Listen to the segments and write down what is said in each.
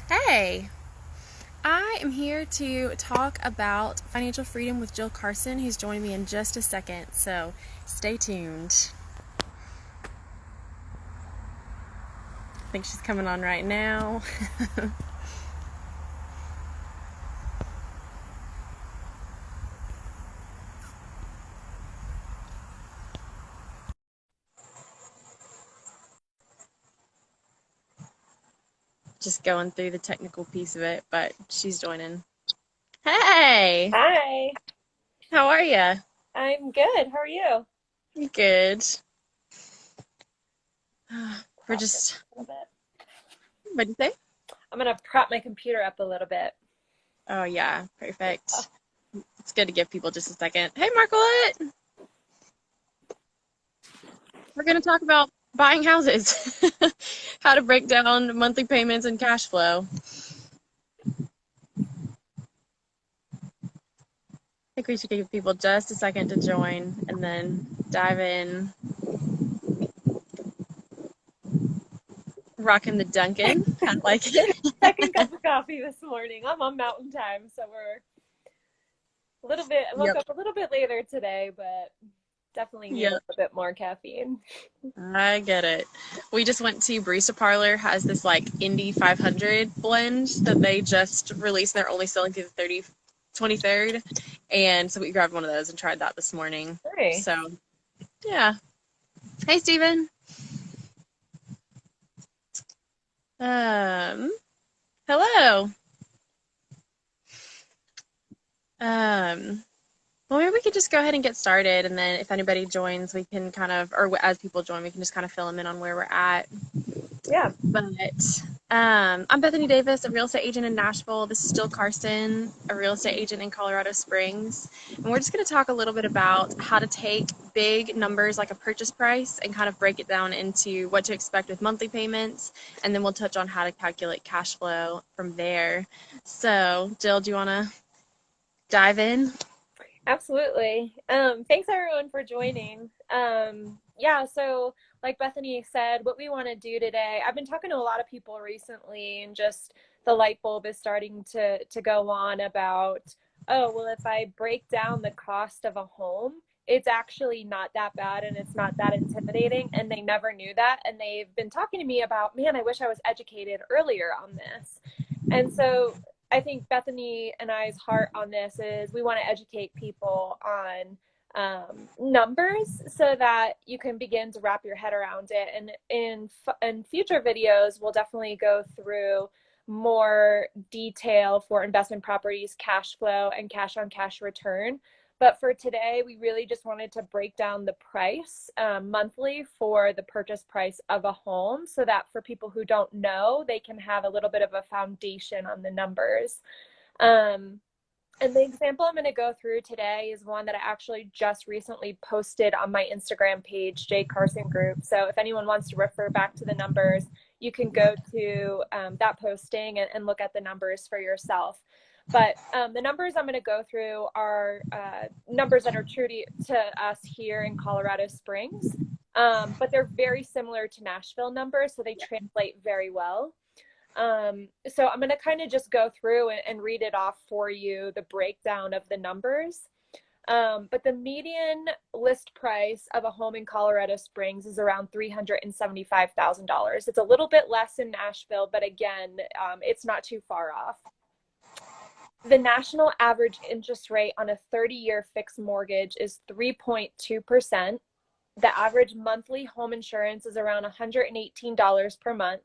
Hey, I am here to talk about financial freedom with Jill Carson, who's joining me in just a second, so stay tuned. I think she's coming on right now. Just going through the technical piece of it, but she's joining. Hey, Hi, how are you? I'm good. How are you? Good. We're Prop this just, a little bit. what'd you say? I'm gonna prop my computer up a little bit. Oh, yeah, Oh, perfect. It's good to give people just a second. Hey, Marcolette, we're going to talk about buying houses, how to break down monthly payments and cash flow. I think we should give people just a second to join and then dive in. Rocking the Duncan. Kind of like it. second cup of coffee this morning. I'm on mountain time, so we're a little bit, I woke Yep. up a little bit later today, but definitely need a Yep. little bit more caffeine. I get it. We just went to Barista Parlor, has this like Indy 500 blend that they just released. They're only selling through the 23rd. And so we grabbed one of those and tried that this morning. Nice. So, yeah. Hey, Steven. Um, hello. Um, Well, maybe we could just go ahead and get started, and then if anybody joins, we can kind of, or as people join, we can just kind of fill them in on where we're at. Yeah, But I'm Bethany Davis, a real estate agent in Nashville. This is Jill Carson, a real estate agent in Colorado Springs. And we're just going to talk a little bit about how to take big numbers like a purchase price and kind of break it down into what to expect with monthly payments. And then we'll touch on how to calculate cash flow from there. So, Jill, do you want to dive in? absolutely. Thanks everyone for joining. Yeah, so like Bethany said, what we want to do today, I've been talking to a lot of people recently and just the light bulb is starting to go on about, oh, well, if I break down the cost of a home, it's actually not that bad and it's not that intimidating. And they never knew that. And they've been talking to me about, man, I wish I was educated earlier on this. And so I think Bethany and I's heart on this is we want to educate people on numbers so that you can begin to wrap your head around it. And in future videos, we'll definitely go through more detail for investment properties, cash flow, and cash on cash return. But for today, we really just wanted to break down the price monthly for the purchase price of a home so that for people who don't know, they can have a little bit of a foundation on the numbers. Um, and the example I'm going to go through today is one that I actually just recently posted on my Instagram page, J Carson Group. So if anyone wants to refer back to the numbers, you can go to that posting and look at the numbers for yourself. But the numbers I'm going to go through are numbers that are true to us here in Colorado Springs, but they're very similar to Nashville numbers, so they translate very well. So I'm going to kind of just go through and read it off for you, the breakdown of the numbers. But the median list price of a home in Colorado Springs is around $375,000. It's a little bit less in Nashville, but again, it's not too far off. The national average interest rate on a 30-year fixed mortgage is 3.2%. The average monthly home insurance is around $118 per month,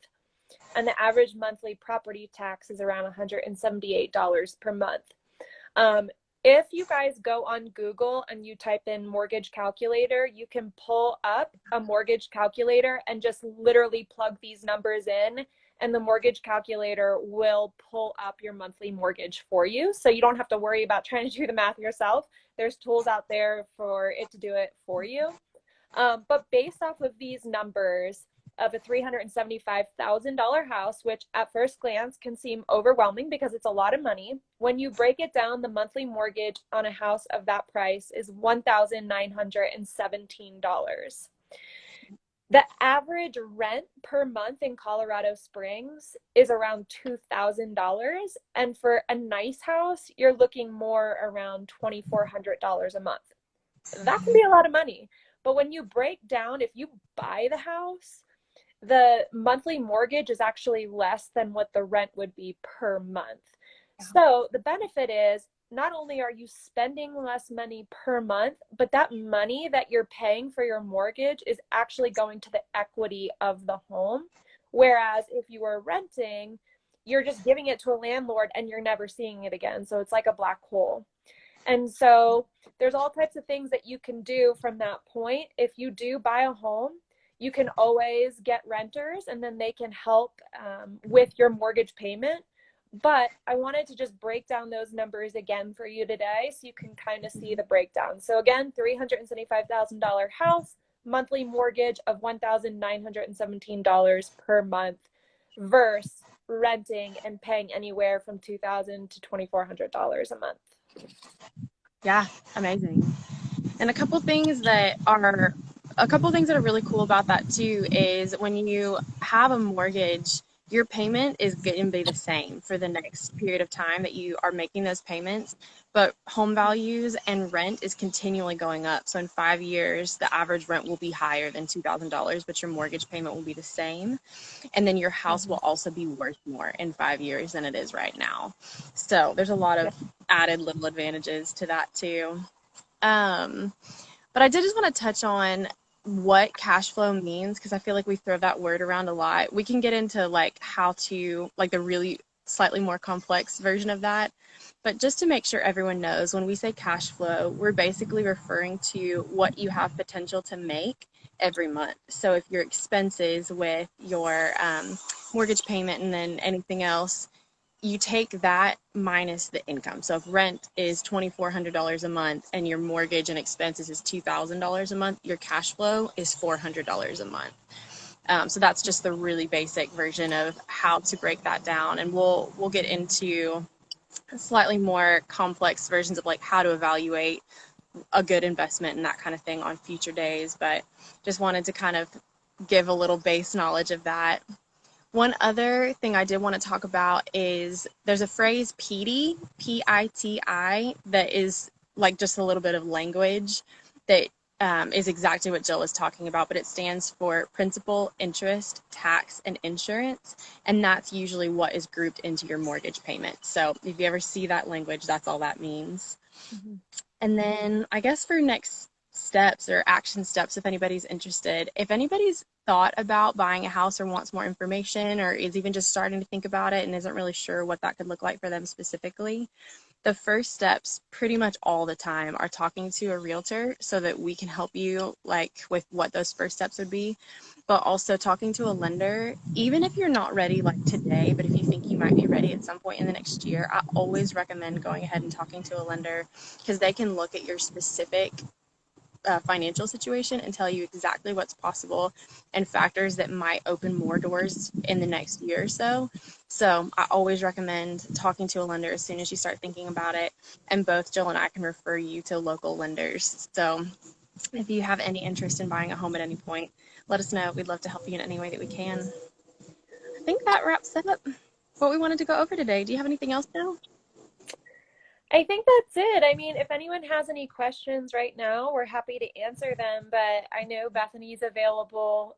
and the average monthly property tax is around $178 per month. If you guys go on Google and you type in mortgage calculator, you can pull up a mortgage calculator and just literally plug these numbers in, and the mortgage calculator will pull up your monthly mortgage for you. So you don't have to worry about trying to do the math yourself. There's tools out there for it to do it for you. But based off of these numbers of a $375,000 house, which at first glance can seem overwhelming because it's a lot of money, when you break it down, the monthly mortgage on a house of that price is $1,917. The average rent per month in Colorado Springs is around $2,000. And for a nice house, you're looking more around $2,400 a month. That can be a lot of money. But when you break down, if you buy the house, the monthly mortgage is actually less than what the rent would be per month. So the benefit is not only are you spending less money per month, but that money that you're paying for your mortgage is actually going to the equity of the home. Whereas if you were renting, you're just giving it to a landlord and you're never seeing it again. So it's like a black hole. And so there's all types of things that you can do from that point. If you do buy a home, you can always get renters and then they can help with your mortgage payment. But I wanted to just break down those numbers again for you today so you can kind of see the breakdown. So again, $375,000 house, monthly mortgage of $1,917 per month versus renting and paying anywhere from $2,000 to $2,400 a month. Yeah, amazing. And a couple things that are really cool about that too is when you have a mortgage, your payment is going to be the same for the next period of time that you are making those payments, but home values and rent is continually going up. So in 5 years, the average rent will be higher than $2,000, but your mortgage payment will be the same. And then your house will also be worth more in 5 years than it is right now. So there's a lot of added little advantages to that too. Um, but I did just want to touch on what cash flow means because I feel like we throw that word around a lot. We can get into like how to like the really slightly more complex version of that. But just to make sure everyone knows, when we say cash flow, we're basically referring to what you have potential to make every month. So if your expenses with your mortgage payment and then anything else, you take that minus the income. So if rent is $2,400 a month and your mortgage and expenses is $2,000 a month, your cash flow is $400 a month. So that's just the really basic version of how to break that down. And we'll get into slightly more complex versions of like how to evaluate a good investment and that kind of thing on future days. But just wanted to kind of give a little base knowledge of that. One other thing I did want to talk about is there's a phrase PITI, P-I-T-I, that is like just a little bit of language that is exactly what Jill is talking about, but it stands for principal, interest, tax, and insurance, and that's usually what is grouped into your mortgage payment. So if you ever see that language, that's all that means. Mm-hmm. And then I guess for next steps or action steps, if anybody's interested, if anybody's thought about buying a house or wants more information or is even just starting to think about it and isn't really sure what that could look like for them specifically, the first steps pretty much all the time are talking to a realtor so that we can help you like with what those first steps would be, but also talking to a lender, even if you're not ready like today, but if you think you might be ready at some point in the next year, I always recommend going ahead and talking to a lender because they can look at your specific financial situation and tell you exactly what's possible and factors that might open more doors in the next year or so. So I always recommend talking to a lender as soon as you start thinking about it. And both Jill and I can refer you to local lenders. So if you have any interest in buying a home at any point, let us know. We'd love to help you in any way that we can. I think that wraps up what we wanted to go over today. Do you have anything else, Jill? I think that's it. I mean, if anyone has any questions right now, we're happy to answer them. But I know Bethany's available.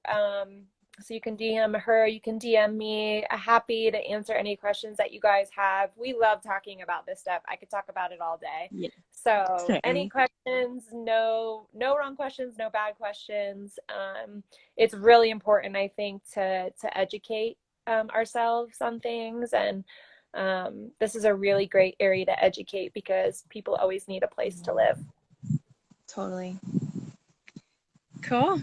So you can DM her, you can DM me. I'm happy to answer any questions that you guys have. We love talking about this stuff. I could talk about it all day. Yeah. So any Same. questions, no wrong questions, no bad questions. It's really important, I think, to educate ourselves on things. And this is a really great area to educate because people always need a place to live. Totally. Cool.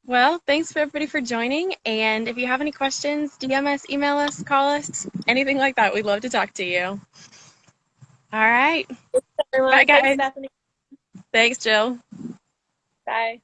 Well, thanks for everybody for joining. And if you have any questions, DM us, email us, call us, anything like that. We'd love to talk to you. All right. Thanks, Bye, everyone. Thanks, guys. Bethany. Thanks, Jill. Bye.